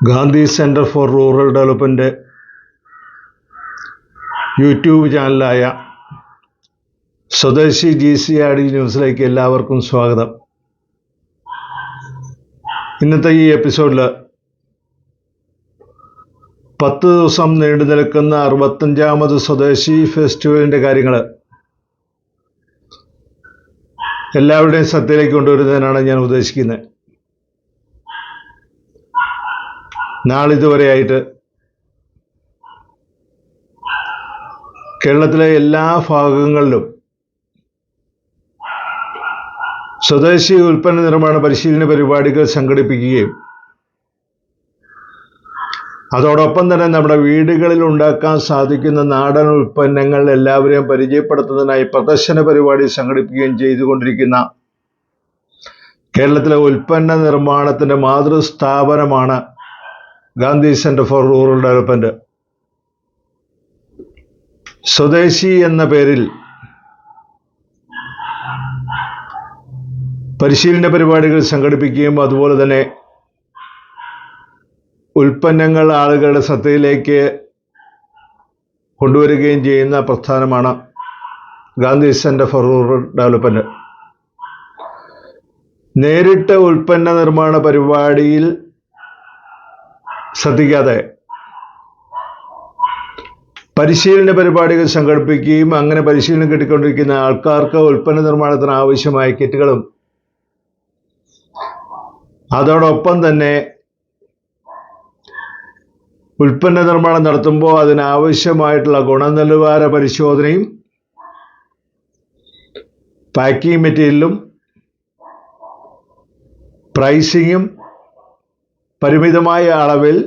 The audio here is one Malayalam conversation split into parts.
Gandhi Centre for Rural Development YouTube ചാനലായ സ്വദേശി GCRD ന്യൂസിലേക്ക് എല്ലാവർക്കും സ്വാഗതം. ഇന്നത്തെ ഈ എപ്പിസോഡിൽ 10 ദിവസം നീണ്ടു നിൽക്കുന്ന 65ാമത് സ്വദേശി ഫെസ്റ്റിവലിൻ്റെ കാര്യങ്ങൾ എല്ലാവരുടെയും ശ്രദ്ധയിലേക്ക് കൊണ്ടുവരുന്നതിനാണ് ഞാൻ ഉദ്ദേശിക്കുന്നത്. നാളിതുവരെയായിട്ട് കേരളത്തിലെ എല്ലാ ഭാഗങ്ങളിലും സ്വദേശി ഉൽപ്പന്ന നിർമ്മാണ പരിശീലന പരിപാടികൾ സംഘടിപ്പിക്കുകയും അതോടൊപ്പം തന്നെ നമ്മുടെ വീടുകളിൽ ഉണ്ടാക്കാൻ സാധിക്കുന്ന നാടൻ ഉൽപ്പന്നങ്ങൾ എല്ലാവരെയും പരിചയപ്പെടുത്തുന്നതിനായി പ്രദർശന പരിപാടി സംഘടിപ്പിക്കുകയും ചെയ്തുകൊണ്ടിരിക്കുന്ന കേരളത്തിലെ ഉൽപ്പന്ന നിർമ്മാണത്തിൻ്റെ മാതൃസ്ഥാപനമാണ് Gandhi Centre for Rural Development. Swadeshi എന്ന പേരിൽ പരിശീലന പരിപാടികൾ സംഘടിപ്പിക്കുകയും അതുപോലെ തന്നെ ഉൽപ്പന്നങ്ങൾ ആളുകളുടെ ശ്രദ്ധയിലേക്ക് കൊണ്ടുവരികയും ചെയ്യുന്ന പ്രസ്ഥാനമാണ് Gandhi Centre for Rural development. നേരിട്ട് ഉൽപ്പന്ന നിർമ്മാണ പരിപാടിയിൽ ശ്രദ്ധിക്കാതെ പരിശീലന പരിപാടികൾ സംഘടിപ്പിക്കുകയും അങ്ങനെ പരിശീലനം കിട്ടിക്കൊണ്ടിരിക്കുന്ന ആൾക്കാർക്ക് ഉൽപ്പന്ന നിർമ്മാണത്തിന് ആവശ്യമായ കിറ്റുകളും അതോടൊപ്പം തന്നെ ഉൽപ്പന്ന നിർമ്മാണം നടത്തുമ്പോൾ അതിനാവശ്യമായിട്ടുള്ള ഗുണനിലവാര പരിശോധനയും പാക്കിംഗ് മെറ്റീരിയലും പ്രൈസിങ്ങും പരിമിതമായ അളവിൽ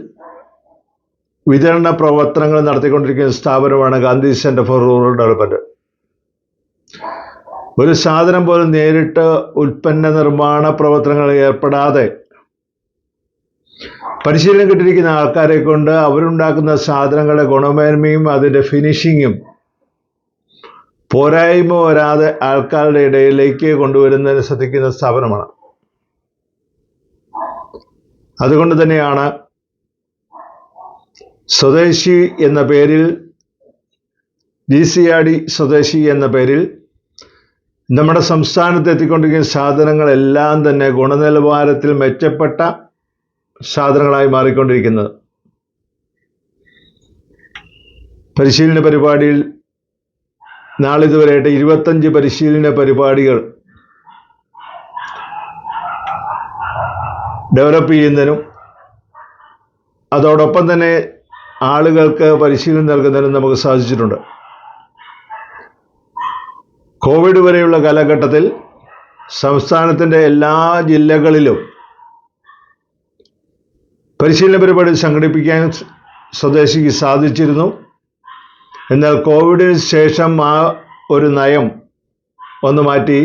വിതരണ പ്രവർത്തനങ്ങൾ നടത്തിക്കൊണ്ടിരിക്കുന്ന സ്ഥാപനമാണ് Gandhi Centre for Rural development. ഒരു സാധനം പോലും നേരിട്ട് ഉൽപ്പന്ന നിർമ്മാണ പ്രവർത്തനങ്ങളിൽ ഏർപ്പെടാതെ പരിശീലനം കിട്ടിയിരിക്കുന്ന ആൾക്കാരെ കൊണ്ട് അവരുണ്ടാക്കുന്ന സാധനങ്ങളുടെ ഗുണമേന്മയും അതിൻ്റെ ഫിനിഷിങ്ങും പോരായ്മ വരാതെ ആൾക്കാരുടെ ഇടയിലേക്ക് കൊണ്ടുവരുന്നതിന് ശ്രദ്ധിക്കുന്ന സ്ഥാപനമാണ്. അതുകൊണ്ട് തന്നെയാണ് സ്വദേശി എന്ന പേരിൽ GCRD സ്വദേശി എന്ന പേരിൽ നമ്മുടെ സംസ്ഥാനത്ത് എത്തിക്കൊണ്ടിരിക്കുന്ന സാധനങ്ങളെല്ലാം തന്നെ ഗുണനിലവാരത്തിൽ മെച്ചപ്പെട്ട സാധനങ്ങളായി മാറിക്കൊണ്ടിരിക്കുന്നത്. പരിശീലന പരിപാടിയിൽ നാളിതുവരെയായിട്ട് 25 പരിശീലന പരിപാടികൾ ഡെവലപ്പ് ചെയ്യുന്നതിനും അതോടൊപ്പം തന്നെ ആളുകൾക്ക് പരിശീലനം നൽകുന്നതിനും നമുക്ക് സാധിച്ചിട്ടുണ്ട്. കോവിഡ് വരെയുള്ള കാലഘട്ടത്തിൽ സംസ്ഥാനത്തിൻ്റെ എല്ലാ ജില്ലകളിലും പരിശീലന പരിപാടി സംഘടിപ്പിക്കാൻ സ്വദേശിക്ക് സാധിച്ചിരുന്നു. എന്നാൽ കോവിഡിന് ശേഷം ആ ഒരു നയം ഒന്ന് മാറ്റി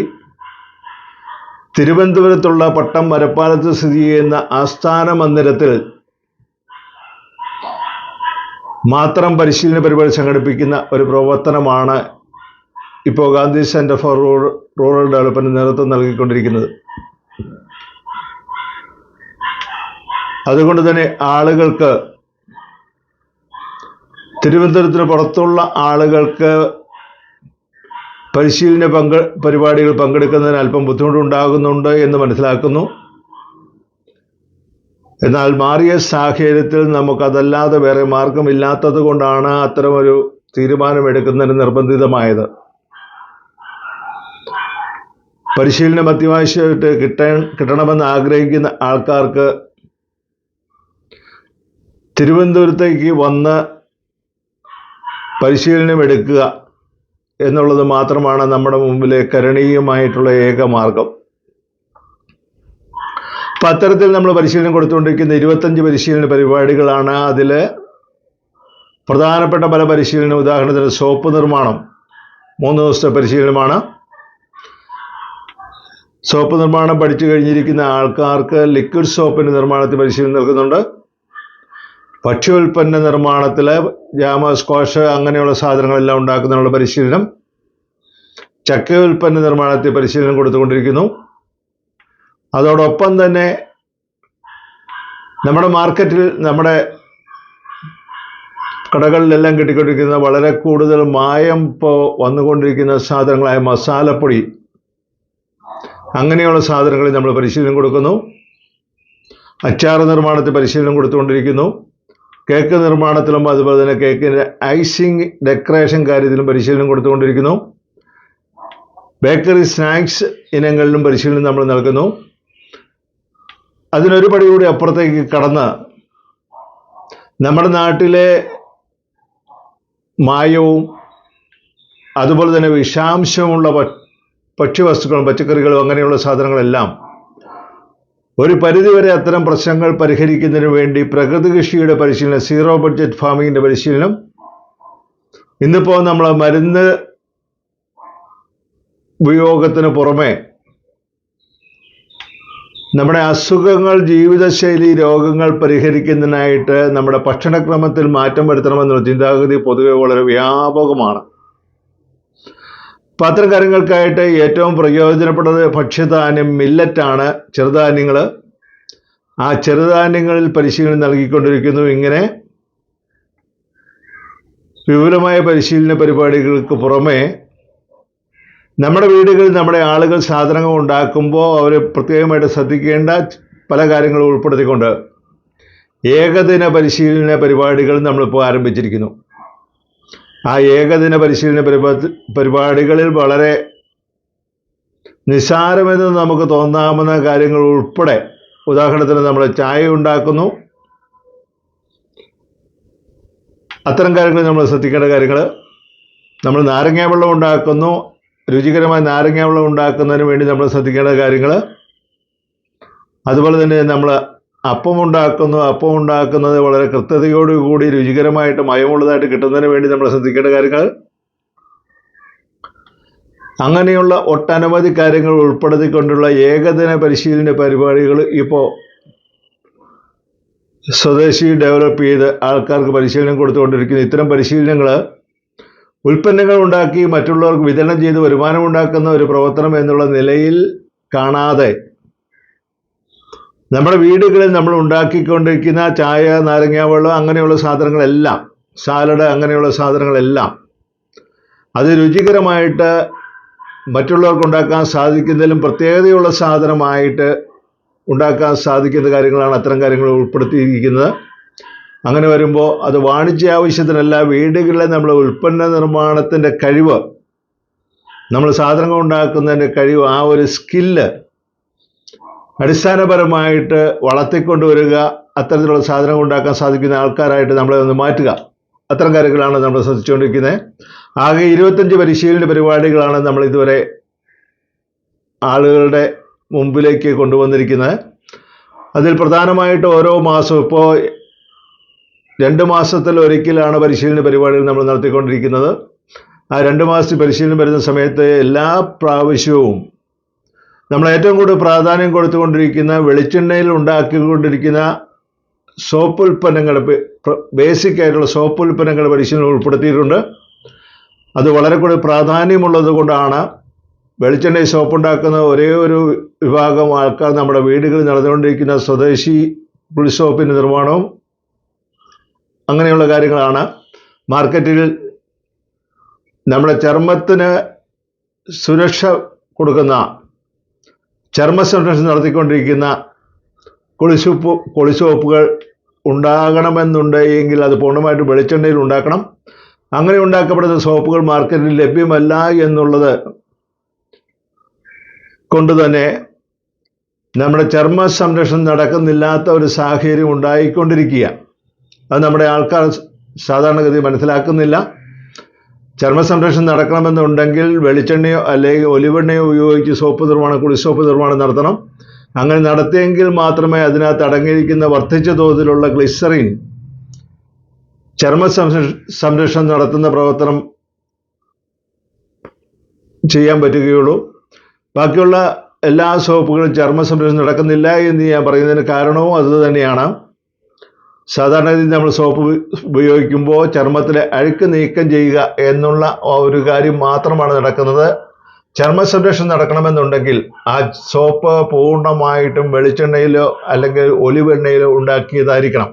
തിരുവനന്തപുരത്തുള്ള പട്ടം മരപ്പാലത്ത് സ്ഥിതി ചെയ്യുന്ന ആസ്ഥാന മന്ദിരത്തിൽ മാത്രം പരിശീലന പരിപാടി സംഘടിപ്പിക്കുന്ന ഒരു പ്രവർത്തനമാണ് ഇപ്പോൾ Gandhi Centre for Rural development നേതൃത്വം നൽകിക്കൊണ്ടിരിക്കുന്നത്. അതുകൊണ്ട് തന്നെ ആളുകൾക്ക് തിരുവനന്തപുരത്തിന് പുറത്തുള്ള ആളുകൾക്ക് പരിശീലന പരിപാടികൾ പങ്കെടുക്കുന്നതിന് അല്പം ബുദ്ധിമുട്ടുണ്ടാകുന്നുണ്ട് എന്ന് മനസ്സിലാക്കുന്നു. എന്നാൽ മാറിയ സാഹചര്യത്തിൽ നമുക്കതല്ലാതെ വേറെ മാർഗമില്ലാത്തത് കൊണ്ടാണ് അത്തരമൊരു തീരുമാനമെടുക്കുന്നതിന് നിർബന്ധിതമായത്. പരിശീലനം അത്യാവശ്യമായിട്ട് കിട്ടണമെന്ന് ആഗ്രഹിക്കുന്ന ആൾക്കാർക്ക് തിരുവനന്തപുരത്തേക്ക് വന്ന് പരിശീലനം എടുക്കുക എന്നുള്ളത് മാത്രമാണ് നമ്മുടെ മുമ്പിലെ കരണീയമായിട്ടുള്ള ഏക മാർഗം. അപ്പം അത്തരത്തിൽ നമ്മൾ പരിശീലനം കൊടുത്തുകൊണ്ടിരിക്കുന്ന 25 പരിശീലന പരിപാടികളാണ്. അതിൽ പ്രധാനപ്പെട്ട പല പരിശീലനം, ഉദാഹരണത്തിന് സോപ്പ് നിർമ്മാണം 3 ദിവസത്തെ പരിശീലനമാണ്. സോപ്പ് നിർമ്മാണം പഠിച്ചു കഴിഞ്ഞിരിക്കുന്ന ആൾക്കാർക്ക് ലിക്വിഡ് സോപ്പിൻ്റെ നിർമ്മാണത്തിൽ പരിശീലനം നൽകുന്നുണ്ട്. ഭക്ഷ്യോൽപ്പന്ന നിർമ്മാണത്തിൽ ജാമ, സ്ക്വാഷ് അങ്ങനെയുള്ള സാധനങ്ങളെല്ലാം ഉണ്ടാക്കുന്നതിനുള്ള പരിശീലനം, ചക്ക ഉൽപ്പന്ന നിർമ്മാണത്തിൽ പരിശീലനം കൊടുത്തുകൊണ്ടിരിക്കുന്നു. അതോടൊപ്പം തന്നെ നമ്മുടെ മാർക്കറ്റിൽ, നമ്മുടെ കടകളിലെല്ലാം കിട്ടിക്കൊണ്ടിരിക്കുന്ന വളരെ കൂടുതൽ മായം ഇപ്പോൾ വന്നുകൊണ്ടിരിക്കുന്ന സാധനങ്ങളായ മസാലപ്പൊടി, അങ്ങനെയുള്ള സാധനങ്ങളിൽ നമ്മൾ പരിശീലനം കൊടുക്കുന്നു. അച്ചാർ നിർമ്മാണത്തിൽ പരിശീലനം കൊടുത്തുകൊണ്ടിരിക്കുന്നു. കേക്ക് നിർമ്മാണത്തിലും അതുപോലെ തന്നെ കേക്കിൻ്റെ ഐസിങ് ഡെക്കറേഷൻ കാര്യത്തിലും പരിശീലനം കൊടുത്തുകൊണ്ടിരിക്കുന്നു. ബേക്കറി സ്നാക്സ് ഇനങ്ങളിലും പരിശീലനം നമ്മൾ നൽകുന്നു. അതിനൊരു പടി കൂടി അപ്പുറത്തേക്ക് കടന്ന് നമ്മുടെ നാട്ടിലെ മായവും അതുപോലെ തന്നെ വിഷാംശമുള്ള ഭക്ഷ്യവസ്തുക്കളും പച്ചക്കറികളും അങ്ങനെയുള്ള സാധനങ്ങളെല്ലാം ഒരു പരിധിവരെ അത്തരം പ്രശ്നങ്ങൾ പരിഹരിക്കുന്നതിന് വേണ്ടി പ്രകൃതി കൃഷിയുടെ പരിശീലനം, സീറോ ബഡ്ജറ്റ് ഫാമിങ്ങിൻ്റെ പരിശീലനം, ഇന്നിപ്പോൾ നമ്മൾ മരുന്ന് ഉപയോഗത്തിന് പുറമെ നമ്മുടെ അസുഖങ്ങൾ, ജീവിതശൈലി രോഗങ്ങൾ പരിഹരിക്കുന്നതിനായിട്ട് നമ്മുടെ ഭക്ഷണക്രമത്തിൽ മാറ്റം വരുത്തണമെന്നുള്ള ചിന്താഗതി പൊതുവെ വളരെ വ്യാപകമാണ്. അപ്പം അത്തരം കാര്യങ്ങൾക്കായിട്ട് ഏറ്റവും പ്രയോജനപ്പെട്ടത് ഭക്ഷ്യധാന്യം, മില്ലറ്റാണ്, ചെറുധാന്യങ്ങൾ. ആ ചെറുധാന്യങ്ങളിൽ പരിശീലനം നൽകിക്കൊണ്ടിരിക്കുന്നു. ഇങ്ങനെ വിപുലമായ പരിശീലന പരിപാടികൾക്ക് പുറമെ നമ്മുടെ വീടുകളിൽ നമ്മുടെ ആളുകൾ സാധനങ്ങൾ ഉണ്ടാക്കുമ്പോൾ അവർ പ്രത്യേകമായിട്ട് ശ്രദ്ധിക്കേണ്ട പല കാര്യങ്ങളും ഉൾപ്പെടുത്തിക്കൊണ്ട് ഏകദിന പരിശീലന പരിപാടികൾ നമ്മളിപ്പോൾ ആരംഭിച്ചിരിക്കുന്നു. ആ ഏകദിന പരിശീലന പരിപാടികളിൽ വളരെ നിസ്സാരമെന്ന് നമുക്ക് തോന്നാവുന്ന കാര്യങ്ങൾ ഉൾപ്പെടെ, ഉദാഹരണത്തിന് നമ്മൾ ചായ ഉണ്ടാക്കുന്നു, അത്തരം കാര്യങ്ങൾ നമ്മൾ ശ്രദ്ധിക്കേണ്ട കാര്യങ്ങൾ. നമ്മൾ നാരങ്ങ വെള്ളം ഉണ്ടാക്കുന്നു, രുചികരമായ നാരങ്ങ വെള്ളം ഉണ്ടാക്കുന്നതിന് വേണ്ടി നമ്മൾ ശ്രദ്ധിക്കേണ്ട കാര്യങ്ങൾ. അതുപോലെ തന്നെ നമ്മൾ അപ്പം ഉണ്ടാക്കുന്നത് വളരെ കൃത്യതയോടുകൂടി രുചികരമായിട്ട് മയമുള്ളതായിട്ട് കിട്ടുന്നതിന് വേണ്ടി നമ്മൾ ശ്രദ്ധിക്കേണ്ട കാര്യങ്ങൾ. അങ്ങനെയുള്ള ഒട്ടനവധി കാര്യങ്ങൾ ഉൾപ്പെടുത്തിക്കൊണ്ടുള്ള ഏകദിന പരിശീലന പരിപാടികൾ ഇപ്പോൾ സ്വദേശി ഡെവലപ്പ് ചെയ്ത് ആൾക്കാർക്ക് പരിശീലനം കൊടുത്തുകൊണ്ടിരിക്കുന്നു. ഇത്തരം പരിശീലനങ്ങൾ ഉൽപ്പന്നങ്ങൾ ഉണ്ടാക്കി മറ്റുള്ളവർക്ക് വിതരണം ചെയ്ത് വരുമാനമുണ്ടാക്കുന്ന ഒരു പ്രവർത്തനം എന്നുള്ള നിലയിൽ കാണാതെ നമ്മുടെ വീടുകളിൽ നമ്മൾ ഉണ്ടാക്കിക്കൊണ്ടിരിക്കുന്ന ചായ, നാരങ്ങ വെള്ളം, അങ്ങനെയുള്ള സാധനങ്ങളെല്ലാം, സാലഡ്, അങ്ങനെയുള്ള സാധനങ്ങളെല്ലാം അത് രുചികരമായിട്ട് മറ്റുള്ളവർക്ക് ഉണ്ടാക്കാൻ സാധിക്കുന്നതിലും പ്രത്യേകതയുള്ള സാധനമായിട്ട് ഉണ്ടാക്കാൻ സാധിക്കുന്ന കാര്യങ്ങളാണ് അത്തരം കാര്യങ്ങൾ ഉൾപ്പെടുത്തിയിരിക്കുന്നത്. അങ്ങനെ വരുമ്പോൾ അത് വാണിജ്യ ആവശ്യത്തിനല്ല, വീടുകളിലെ നമ്മുടെ ഉൽപ്പന്ന നിർമ്മാണത്തിൻ്റെ കഴിവ്, നമ്മൾ സാധനങ്ങൾ ഉണ്ടാക്കുന്നതിൻ്റെ കഴിവ്, ആ ഒരു സ്കില്ല് അടിസ്ഥാനപരമായിട്ട് വളർത്തിക്കൊണ്ടുവരിക, അത്തരത്തിലുള്ള സാധനങ്ങൾ ഉണ്ടാക്കാൻ സാധിക്കുന്ന ആൾക്കാരായിട്ട് നമ്മളെ ഒന്ന് മാറ്റുക. അത്തരം കാര്യങ്ങളാണ് നമ്മൾ ശ്രദ്ധിച്ചുകൊണ്ടിരിക്കുന്നത്. ആകെ 25 പരിശീലന പരിപാടികളാണ് നമ്മൾ ഇതുവരെ ആളുകളുടെ മുമ്പിലേക്ക് കൊണ്ടുവന്നിരിക്കുന്നത്. അതിൽ പ്രധാനമായിട്ട് ഓരോ മാസവും, ഇപ്പോൾ 2 മാസത്തിൽ ഒരിക്കലാണ് പരിശീലന പരിപാടികൾ നമ്മൾ നടത്തിക്കൊണ്ടിരിക്കുന്നത്. ആ 2 മാസത്തിൽ പരിശീലനം വരുന്ന സമയത്ത് എല്ലാ പ്രാവശ്യവും നമ്മൾ ഏറ്റവും കൂടുതൽ പ്രാധാന്യം കൊടുത്തുകൊണ്ടിരിക്കുന്ന വെളിച്ചെണ്ണയിൽ ഉണ്ടാക്കിക്കൊണ്ടിരിക്കുന്ന സോപ്പ് ഉൽപ്പന്നങ്ങൾ, ബേസിക് ആയിട്ടുള്ള സോപ്പ് ഉൽപ്പന്നങ്ങൾ പരിശീലനം ഉൾപ്പെടുത്തിയിട്ടുണ്ട്. അത് വളരെ കൂടുതൽ പ്രാധാന്യമുള്ളത് കൊണ്ടാണ് വെളിച്ചെണ്ണയിൽ സോപ്പ് ഉണ്ടാക്കുന്ന ഒരേ ഒരു വിഭാഗം ആൾക്കാർ നമ്മുടെ വീടുകളിൽ നടന്നുകൊണ്ടിരിക്കുന്ന സ്വദേശി സോപ്പിൻ്റെ നിർമ്മാണവും അങ്ങനെയുള്ള കാര്യങ്ങളാണ്. മാർക്കറ്റിൽ നമ്മുടെ ചർമ്മത്തിന് സുരക്ഷ കൊടുക്കുന്ന, ചർമ്മ സംരക്ഷണം നടത്തിക്കൊണ്ടിരിക്കുന്ന കുളിസോപ്പുകൾ ഉണ്ടാകണമെന്നുണ്ടെങ്കിൽ അത് പൂർണ്ണമായിട്ട് വെളിച്ചെണ്ണയിൽ ഉണ്ടാക്കണം. അങ്ങനെ ഉണ്ടാക്കപ്പെടുന്ന സോപ്പുകൾ മാർക്കറ്റിൽ ലഭ്യമല്ല എന്നുള്ളത് കൊണ്ട് തന്നെ നമ്മുടെ ചർമ്മ സംരക്ഷണം നടക്കുന്നില്ലാത്ത ഒരു സാഹചര്യം ഉണ്ടായിക്കൊണ്ടിരിക്കുക. അത് നമ്മുടെ ആൾക്കാർ സാധാരണഗതി മനസ്സിലാക്കുന്നില്ല. ചർമ്മ സംരക്ഷണം നടക്കണമെന്നുണ്ടെങ്കിൽ വെളിച്ചെണ്ണയോ അല്ലെങ്കിൽ ഒലിവെണ്ണയോ ഉപയോഗിച്ച് സോപ്പ് നിർമ്മാണം, കുളിസോപ്പ് നിർമ്മാണം നടത്തണം. അങ്ങനെ നടത്തിയെങ്കിൽ മാത്രമേ അതിനകത്ത് അടങ്ങിയിരിക്കുന്ന വർദ്ധിച്ച തോതിലുള്ള ഗ്ലിസറിൻ ചർമ്മ സംരക്ഷണം നടത്തുന്ന പ്രവർത്തനം ചെയ്യാൻ പറ്റുകയുള്ളൂ. ബാക്കിയുള്ള എല്ലാ സോപ്പുകളും ചർമ്മ സംരക്ഷണം നടക്കുന്നില്ല എന്ന് ഞാൻ പറയുന്നതിന് കാരണവും അതുതന്നെയാണ്. സാധാരണഗതി നമ്മൾ സോപ്പ് ഉപയോഗിക്കുമ്പോൾ ചർമ്മത്തിലെ അഴുക്ക് നീക്കം ചെയ്യുക എന്നുള്ള ഒരു കാര്യം മാത്രമാണ് നടക്കുന്നത്. ചർമ്മ സംരക്ഷണം നടക്കണമെന്നുണ്ടെങ്കിൽ ആ സോപ്പ് പൂർണ്ണമായിട്ടും വെളിച്ചെണ്ണയിലോ അല്ലെങ്കിൽ ഒലിവ് എണ്ണയിലോ ഉണ്ടാക്കിയതായിരിക്കണം.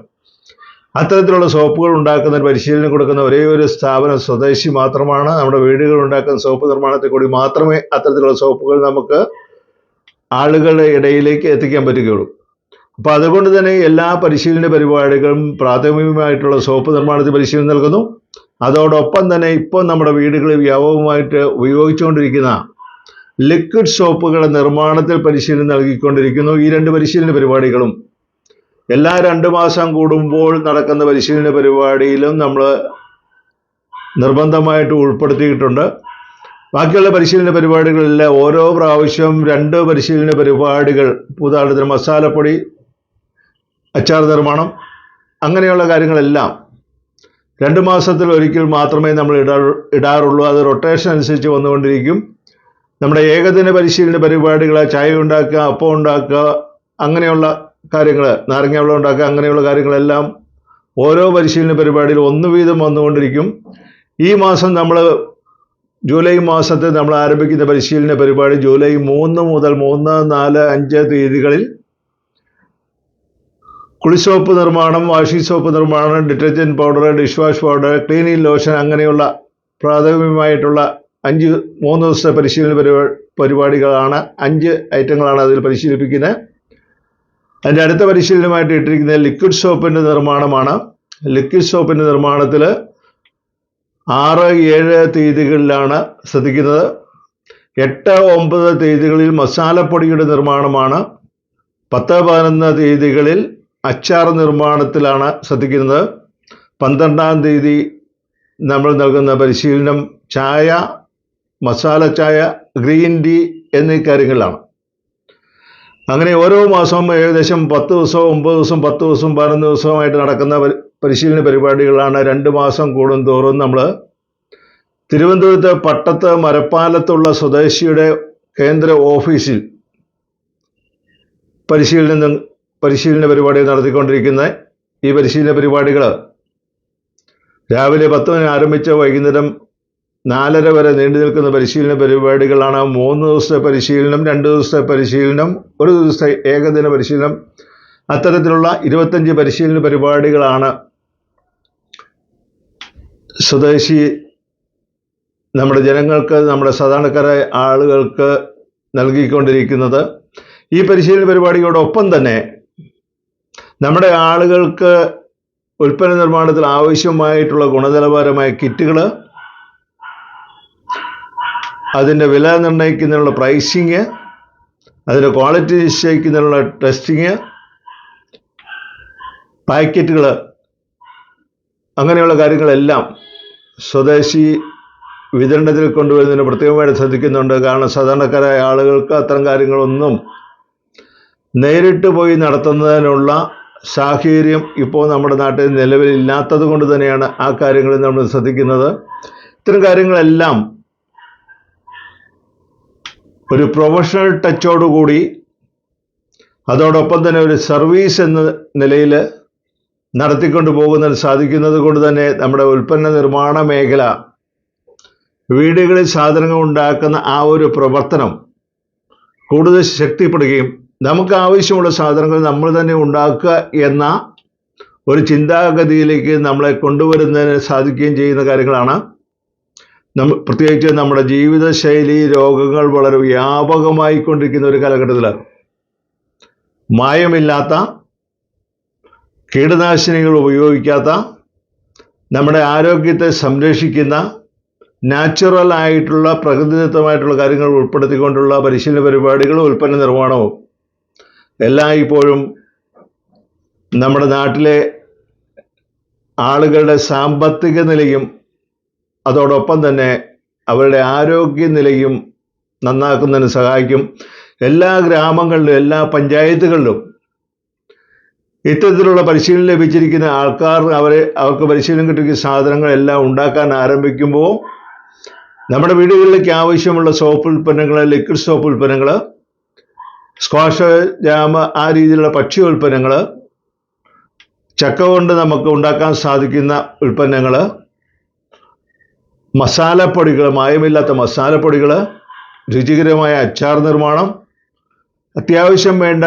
അത്തരത്തിലുള്ള സോപ്പുകൾ ഉണ്ടാക്കുന്ന പരിശീലനം കൊടുക്കുന്ന ഒരേ ഒരു സ്ഥാപനം സ്വദേശി മാത്രമാണ്. നമ്മുടെ വീടുകളിൽ ഉണ്ടാക്കുന്ന സോപ്പ് നിർമ്മാണത്തിൽ കൂടി മാത്രമേ അത്തരത്തിലുള്ള സോപ്പുകൾ നമുക്ക് ആളുകളുടെ ഇടയിലേക്ക് എത്തിക്കാൻ പറ്റുകയുള്ളൂ. അപ്പോൾ അതുകൊണ്ട് തന്നെ എല്ലാ പരിശീലന പരിപാടികളും പ്രാഥമികമായിട്ടുള്ള സോപ്പ് നിർമ്മാണത്തിൽ പരിശീലനം നൽകുന്നു. അതോടൊപ്പം തന്നെ ഇപ്പോൾ നമ്മുടെ വീടുകളിൽ വ്യാപകമായിട്ട് ഉപയോഗിച്ചുകൊണ്ടിരിക്കുന്ന ലിക്വിഡ് സോപ്പുകളുടെ നിർമ്മാണത്തിൽ പരിശീലനം നൽകിക്കൊണ്ടിരിക്കുന്നു. ഈ രണ്ട് പരിശീലന പരിപാടികളും എല്ലാ 2 മാസം കൂടുമ്പോൾ നടക്കുന്ന പരിശീലന പരിപാടിയിലും നമ്മൾ നിർബന്ധമായിട്ട് ഉൾപ്പെടുത്തിയിട്ടുണ്ട്. ബാക്കിയുള്ള പരിശീലന പരിപാടികളെല്ലാം ഓരോ പ്രാവശ്യം 2 പരിശീലന പരിപാടികൾ, ഉദാഹരണത്തിന് മസാലപ്പൊടി, അച്ചാർ നിർമ്മാണം, അങ്ങനെയുള്ള കാര്യങ്ങളെല്ലാം 2 മാസത്തിൽ ഒരിക്കൽ മാത്രമേ നമ്മൾ ഇടാറുള്ളൂ. അത് റൊട്ടേഷൻ അനുസരിച്ച് വന്നുകൊണ്ടിരിക്കും. നമ്മുടെ ഏകദിന പരിശീലന പരിപാടികൾ, ചായ ഉണ്ടാക്കുക, അപ്പം ഉണ്ടാക്കുക, അങ്ങനെയുള്ള കാര്യങ്ങൾ, നാരങ്ങ വെള്ളം ഉണ്ടാക്കുക, അങ്ങനെയുള്ള കാര്യങ്ങളെല്ലാം ഓരോ പരിശീലന പരിപാടിയിൽ 1 വീതം വന്നുകൊണ്ടിരിക്കും. ഈ മാസം നമ്മൾ ജൂലൈ മാസത്തിൽ നമ്മൾ ആരംഭിക്കുന്ന പരിശീലന പരിപാടി ജൂലൈ 3 മുതൽ 3, 4, 5 തീയതികളിൽ കുളിസോപ്പ് നിർമ്മാണം, വാഷിംഗ് സോപ്പ് നിർമ്മാണം, detergent powder, dish wash powder, cleaning lotion, അങ്ങനെയുള്ള പ്രാഥമികമായിട്ടുള്ള 3 ദിവസത്തെ പരിശീലന പരിപാടികളാണ്. 5 ഐറ്റങ്ങളാണ് അതിൽ പരിശീലിപ്പിക്കുന്നത്. അതിൻ്റെ അടുത്ത പരിശീലനമായിട്ട് ഇട്ടിരിക്കുന്നത് ലിക്വിഡ് സോപ്പിൻ്റെ നിർമ്മാണമാണ്. ലിക്വിഡ് സോപ്പിൻ്റെ നിർമ്മാണത്തിൽ 6, 7 തീയതികളിലാണ് ശ്രദ്ധിക്കുന്നത്. 8, 9 തീയതികളിൽ മസാലപ്പൊടിയുടെ നിർമ്മാണമാണ്. 10, 11 തീയതികളിൽ അച്ചാർ നിർമ്മാണത്തിലാണ് ശ്രദ്ധിക്കുന്നത്. 12-ാം തീയതി നമ്മൾ നൽകുന്ന പരിശീലനം ചായ, മസാല ചായ, ഗ്രീൻ ടീ എന്നീ കാര്യങ്ങളിലാണ്. അങ്ങനെ ഓരോ മാസവും ഏകദേശം 10 ദിവസവും 9 ദിവസം, 10 ദിവസം, 11 ദിവസവുമായിട്ട് നടക്കുന്ന പരിശീലന പരിപാടികളാണ്. 2 മാസം കൂടുന്തോറും നമ്മൾ തിരുവനന്തപുരത്ത് പട്ടത്ത് മരപ്പാലത്തുള്ള സ്വദേശിയുടെ കേന്ദ്ര ഓഫീസിൽ പരിശീലന പരിപാടി നടത്തിക്കൊണ്ടിരിക്കുന്ന ഈ പരിശീലന പരിപാടികൾ രാവിലെ 10 മണി ആരംഭിച്ച വൈകുന്നേരം 4:30 വരെ നീണ്ടു നിൽക്കുന്ന പരിശീലന പരിപാടികളാണ്. 3 ദിവസത്തെ പരിശീലനം, 2 ദിവസത്തെ പരിശീലനം, 1 ദിവസത്തെ ഏകദിന പരിശീലനം, അത്തരത്തിലുള്ള 25 പരിശീലന പരിപാടികളാണ് സ്വദേശി നമ്മുടെ ജനങ്ങൾക്ക്, നമ്മുടെ സാധാരണക്കാരായ ആളുകൾക്ക് നൽകിക്കൊണ്ടിരിക്കുന്നത്. ഈ പരിശീലന പരിപാടിയോടൊപ്പം തന്നെ നമ്മുടെ ആളുകൾക്ക് ഉൽപ്പന്ന നിർമ്മാണത്തിൽ ആവശ്യമായിട്ടുള്ള ഗുണനിലവാരമായ കിറ്റുകൾ, അതിൻ്റെ വില നിർണ്ണയിക്കുന്നതിനുള്ള പ്രൈസിങ്, അതിൻ്റെ ക്വാളിറ്റി നിശ്ചയിക്കുന്നതിനുള്ള ടെസ്റ്റിങ്, പാക്കറ്റുകൾ, അങ്ങനെയുള്ള കാര്യങ്ങളെല്ലാം സ്വദേശി വിതരണത്തിൽ കൊണ്ടുവരുന്നതിന് പ്രത്യേകമായിട്ട് ശ്രദ്ധിക്കുന്നുണ്ട്. കാരണം സാധാരണക്കാരായ ആളുകൾക്ക് അത്തരം കാര്യങ്ങളൊന്നും നേരിട്ട് പോയി നടത്തുന്നതിനുള്ള സാഹചര്യം ഇപ്പോൾ നമ്മുടെ നാട്ടിൽ നിലവിലില്ലാത്തത് കൊണ്ട് തന്നെയാണ് ആ കാര്യങ്ങളിൽ നമ്മൾ ശ്രദ്ധിക്കുന്നത്. ഇത്തരം കാര്യങ്ങളെല്ലാം ഒരു പ്രൊഫഷണൽ ടച്ചോടുകൂടി, അതോടൊപ്പം തന്നെ ഒരു സർവീസ് എന്ന നിലയിൽ നടത്തിക്കൊണ്ട് പോകുന്നതിന് സാധിക്കുന്നത് കൊണ്ട് തന്നെ നമ്മുടെ ഉൽപ്പന്ന നിർമ്മാണ മേഖല, വീടുകളിൽ സാധനങ്ങൾ ഉണ്ടാക്കുന്ന ആ ഒരു പ്രവർത്തനം കൂടുതൽ ശക്തിപ്പെടുകയും നമുക്ക് ആവശ്യമുള്ള സാധനങ്ങൾ നമ്മൾ തന്നെ ഉണ്ടാക്കുക എന്ന ഒരു ചിന്താഗതിയിലേക്ക് നമ്മളെ കൊണ്ടുവരുന്നതിന് സാധിക്കുകയും ചെയ്യുന്ന കാര്യങ്ങളാണ്. പ്രത്യേകിച്ച് നമ്മുടെ ജീവിതശൈലി രോഗങ്ങൾ വളരെ വ്യാപകമായിക്കൊണ്ടിരിക്കുന്ന ഒരു കാലഘട്ടത്തിലാണ് മായമില്ലാത്ത, കീടനാശിനികൾ ഉപയോഗിക്കാത്ത, നമ്മുടെ ആരോഗ്യത്തെ സംരക്ഷിക്കുന്ന നാച്ചുറൽ ആയിട്ടുള്ള പ്രകൃതിദത്തമായിട്ടുള്ള കാര്യങ്ങൾ ഉൾപ്പെടുത്തിക്കൊണ്ടുള്ള പരിശീലന പരിപാടികളും ഉൽപ്പന്ന നിർമ്മാണവും എല്ലാം ഇപ്പോഴും നമ്മുടെ നാട്ടിലെ ആളുകളുടെ സാമ്പത്തിക നിലയും അതോടൊപ്പം തന്നെ അവരുടെ ആരോഗ്യനിലയും നന്നാക്കുന്നതിന് സഹായിക്കും. എല്ലാ ഗ്രാമങ്ങളിലും എല്ലാ പഞ്ചായത്തുകളിലും ഇത്തരത്തിലുള്ള പരിശീലനം ലഭിച്ചിരിക്കുന്ന ആൾക്കാർ അവർക്ക് പരിശീലനം കിട്ടിയ സാധനങ്ങളെല്ലാം ഉണ്ടാക്കാൻ ആരംഭിക്കുമ്പോൾ നമ്മുടെ വീടുകളിലേക്ക് ആവശ്യമുള്ള സോപ്പ് ഉൽപ്പന്നങ്ങൾ, ലിക്വിഡ് സോപ്പ് ഉൽപ്പന്നങ്ങൾ, സ്ക്വാഷ്, ജാം, ആ രീതിയിലുള്ള ഭക്ഷ്യ ഉൽപ്പന്നങ്ങൾ, ചക്ക കൊണ്ട് നമുക്ക് ഉണ്ടാക്കാൻ സാധിക്കുന്ന ഉൽപ്പന്നങ്ങൾ, മസാലപ്പൊടികൾ, മായമില്ലാത്ത മസാലപ്പൊടികൾ, രുചികരമായ അച്ചാർ നിർമ്മാണം, അത്യാവശ്യം വേണ്ട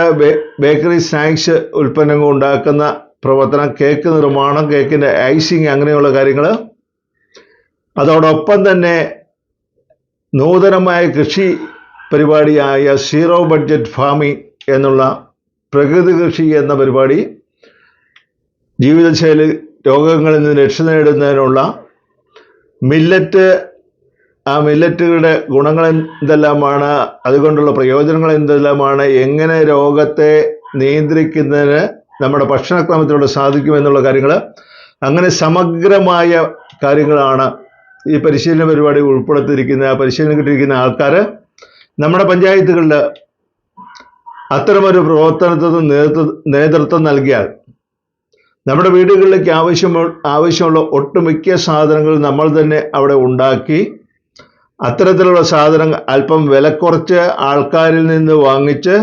ബേക്കറി സ്നാക്സ് ഉൽപ്പന്നങ്ങൾ ഉണ്ടാക്കുന്ന പ്രവർത്തനം, കേക്ക് നിർമ്മാണം, കേക്കിൻ്റെ ഐസിങ്, അങ്ങനെയുള്ള കാര്യങ്ങൾ. അതോടൊപ്പം തന്നെ നൂതനമായ കൃഷി പരിപാടിയായ സീറോ ബഡ്ജറ്റ് ഫാമിംഗ് എന്നുള്ള പ്രകൃതി കൃഷി എന്ന പരിപാടി, ജീവിതശൈലി രോഗങ്ങളിൽ നിന്ന് രക്ഷ നേടുന്നതിനുള്ള മില്ലറ്റ്, ആ മില്ലറ്റുകളുടെ ഗുണങ്ങൾ എന്തെല്ലാമാണ്, അതുകൊണ്ടുള്ള പ്രയോജനങ്ങൾ എന്തെല്ലാമാണ്, എങ്ങനെ രോഗത്തെ നിയന്ത്രിക്കുന്നതിന് നമ്മുടെ ഭക്ഷണക്രമത്തിലൂടെ സാധിക്കുമെന്നുള്ള കാര്യങ്ങൾ, അങ്ങനെ സമഗ്രമായ കാര്യങ്ങളാണ് ഈ പരിശീലന പരിപാടി ഉൾപ്പെടുത്തിയിരിക്കുന്ന. പരിശീലനം കിട്ടിയിരിക്കുന്ന ആൾക്കാർ നമ്മുടെ പഞ്ചായത്തുകളിൽ അത്തരമൊരു പ്രവർത്തനത്തിന് നേതൃത്വം നൽകിയാൽ നമ്മുടെ വീടുകളിലേക്ക് ആവശ്യമുള്ള ഒട്ടുമിക്ക സാധനങ്ങൾ നമ്മൾ തന്നെ അവിടെ ഉണ്ടാക്കി, അത്തരത്തിലുള്ള സാധനങ്ങൾ അല്പം വില കുറച്ച് ആൾക്കാരിൽ നിന്ന് വാങ്ങിച്ച്,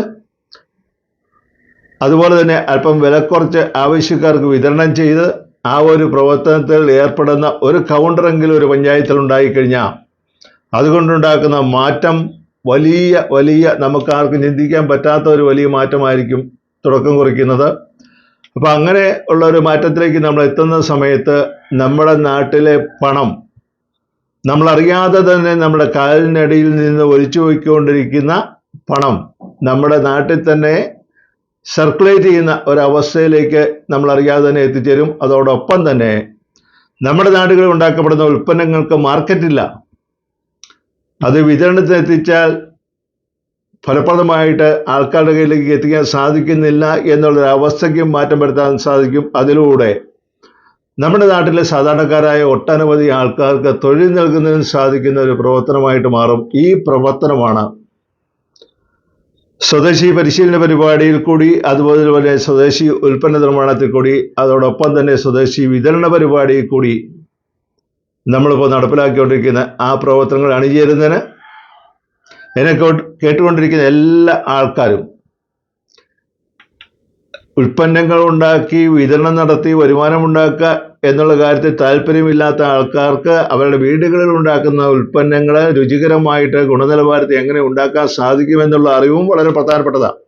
അതുപോലെ തന്നെ അല്പം വില കുറച്ച് ആവശ്യക്കാർക്ക് വിതരണം ചെയ്ത്, ആ ഒരു പ്രവർത്തനത്തിൽ ഏർപ്പെടുന്ന ഒരു കൗണ്ടറെങ്കിലും ഒരു പഞ്ചായത്തിൽ ഉണ്ടായിക്കഴിഞ്ഞാൽ അതുകൊണ്ടുണ്ടാക്കുന്ന മാറ്റം വലിയ വലിയ നമുക്കാർക്കും ചിന്തിക്കാൻ പറ്റാത്ത ഒരു വലിയ മാറ്റമായിരിക്കും തുടക്കം കുറിക്കുന്നത്. അപ്പോൾ അങ്ങനെ ഉള്ള ഒരു മാറ്റത്തിലേക്ക് നമ്മൾ എത്തുന്ന സമയത്ത് നമ്മുടെ നാട്ടിലെ പണം നമ്മളറിയാതെ തന്നെ നമ്മുടെ കാലിനടിയിൽ നിന്ന് ഒലിച്ചു പോയിക്കൊണ്ടിരിക്കുന്ന പണം നമ്മുടെ നാട്ടിൽ തന്നെ സർക്കുലേറ്റ് ചെയ്യുന്ന ഒരവസ്ഥയിലേക്ക് നമ്മളറിയാതെ തന്നെ എത്തിച്ചേരും. അതോടൊപ്പം തന്നെ നമ്മുടെ നാടുകളിൽ ഉണ്ടാക്കപ്പെടുന്ന ഉൽപ്പന്നങ്ങൾക്ക് മാർക്കറ്റില്ല. അത് വിതരണത്തിന് എത്തിച്ചാൽ ഫലപ്രദമായിട്ട് ആൾക്കാരുടെ കയ്യിലേക്ക് എത്തിക്കാൻ സാധിക്കുന്നില്ല എന്നുള്ളൊരവസ്ഥയ്ക്കും മാറ്റം വരുത്താൻ സാധിക്കും. അതിലൂടെ നമ്മുടെ നാട്ടിലെ സാധാരണക്കാരായ ഒട്ടനവധി ആൾക്കാർക്ക് തൊഴിൽ നൽകുന്നതിന് സാധിക്കുന്ന ഒരു പ്രവർത്തനമായിട്ട് മാറും. ഈ പ്രവർത്തനമാണ് സ്വദേശി പരിശീലന പരിപാടിയിൽ കൂടി, അതുപോലെ തന്നെ സ്വദേശി ഉൽപ്പന്ന നിർമ്മാണത്തിൽ കൂടി, അതോടൊപ്പം തന്നെ സ്വദേശി വിതരണ പരിപാടിയിൽ കൂടി നമ്മളിപ്പോൾ നടപ്പിലാക്കിക്കൊണ്ടിരിക്കുന്ന ആ പ്രവർത്തനങ്ങൾ അണിചേരുന്നതിന് എന്നെ കേട്ടുകൊണ്ടിരിക്കുന്ന എല്ലാ ആൾക്കാരും ഉൽപ്പന്നങ്ങൾ ഉണ്ടാക്കി വിതരണം നടത്തി വരുമാനമുണ്ടാക്കുക എന്നുള്ള കാര്യത്തിൽ താല്പര്യമില്ലാത്ത ആൾക്കാർക്ക് അവരുടെ വീടുകളിൽ ഉണ്ടാക്കുന്ന ഉൽപ്പന്നങ്ങൾ രുചികരമായിട്ട് ഗുണനിലവാരത്തിൽ എങ്ങനെ ഉണ്ടാക്കാൻ സാധിക്കുമെന്നുള്ള അറിവും വളരെ പ്രധാനപ്പെട്ടതാണ്.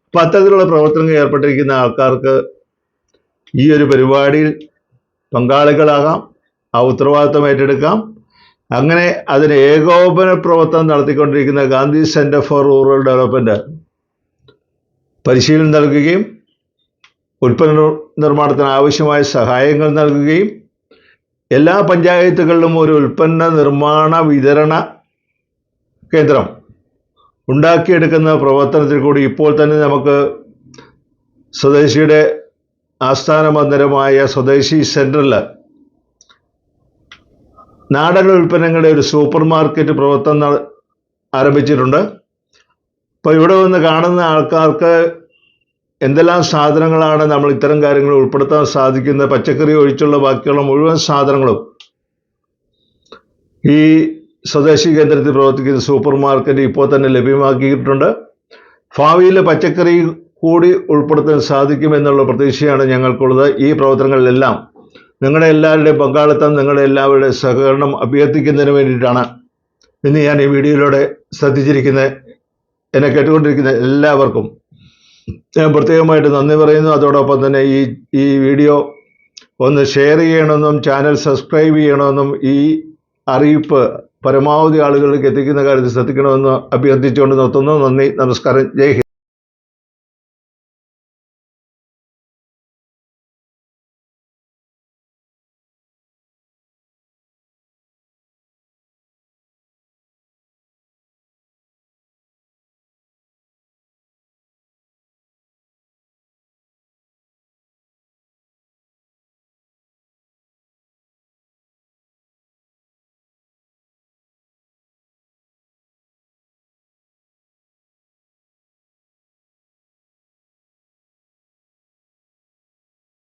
അപ്പം അത്തരത്തിലുള്ള പ്രവർത്തനങ്ങൾ ഏർപ്പെട്ടിരിക്കുന്ന ആൾക്കാർക്ക് ഈ ഒരു പരിപാടിയിൽ പങ്കാളികളാകാം, ആ ഉത്തരവാദിത്വം ഏറ്റെടുക്കാം. അങ്ങനെ അതിന് ഏകോപന പ്രവർത്തനം നടത്തിക്കൊണ്ടിരിക്കുന്ന Gandhi Centre for Rural development പരിശീലനം നൽകുകയും ഉൽപ്പന്ന നിർമ്മാണത്തിന് ആവശ്യമായ സഹായങ്ങൾ നൽകുകയും എല്ലാ പഞ്ചായത്തുകളിലും ഒരു ഉൽപ്പന്ന നിർമ്മാണ വിതരണ കേന്ദ്രം ഉണ്ടാക്കിയെടുക്കുന്ന പ്രവർത്തനത്തിൽ കൂടി ഇപ്പോൾ തന്നെ നമുക്ക് സ്വദേശിയുടെ ആസ്ഥാന മന്ദിരമായ സ്വദേശി സെൻറ്ററിൽ നാടൻ ഉൽപ്പന്നങ്ങളുടെ ഒരു സൂപ്പർ മാർക്കറ്റ് പ്രവർത്തനം ആരംഭിച്ചിട്ടുണ്ട്. അപ്പോൾ ഇവിടെ വന്ന് കാണുന്ന ആൾക്കാർക്ക് എന്തെല്ലാം സാധനങ്ങളാണ് നമ്മൾ ഇത്തരം കാര്യങ്ങൾ ഉൾപ്പെടുത്താൻ സാധിക്കുന്ന, പച്ചക്കറി ഒഴിച്ചുള്ള ബാക്കിയുള്ള മുഴുവൻ സാധനങ്ങളും ഈ സ്വദേശി കേന്ദ്രത്തിൽ പ്രവർത്തിക്കുന്ന സൂപ്പർ മാർക്കറ്റ് ഇപ്പോൾ തന്നെ ലഭ്യമാക്കിയിട്ടുണ്ട്. ഭാവിയിൽ പച്ചക്കറി കൂടി ഉൾപ്പെടുത്താൻ സാധിക്കുമെന്നുള്ള പ്രതീക്ഷയാണ് ഞങ്ങൾക്കുള്ളത്. ഈ പ്രവർത്തനങ്ങളിലെല്ലാം നിങ്ങളുടെ എല്ലാവരുടെയും പങ്കാളിത്തം, നിങ്ങളുടെ എല്ലാവരുടെയും സഹകരണം അഭ്യർത്ഥിക്കുന്നതിന് വേണ്ടിയിട്ടാണ് ഇന്ന് ഞാൻ ഈ വീഡിയോയിലൂടെ ശ്രദ്ധിച്ചിരിക്കുന്നത്. എന്നെ കേട്ടുകൊണ്ടിരിക്കുന്ന എല്ലാവർക്കും ഞാൻ പ്രത്യേകമായിട്ട് നന്ദി പറയുന്നു. അതോടൊപ്പം തന്നെ ഈ വീഡിയോ ഒന്ന് ഷെയർ ചെയ്യണമെന്നും ചാനൽ സബ്സ്ക്രൈബ് ചെയ്യണമെന്നും ഈ അറിയിപ്പ് പരമാവധി ആളുകളിലേക്ക് എത്തിക്കുന്ന കാര്യത്തിൽ ശ്രദ്ധിക്കണമെന്ന് അഭ്യർത്ഥിച്ചുകൊണ്ട് നിർത്തുന്നു. നന്ദി, നമസ്കാരം, ജയ് ഹിന്ദ്.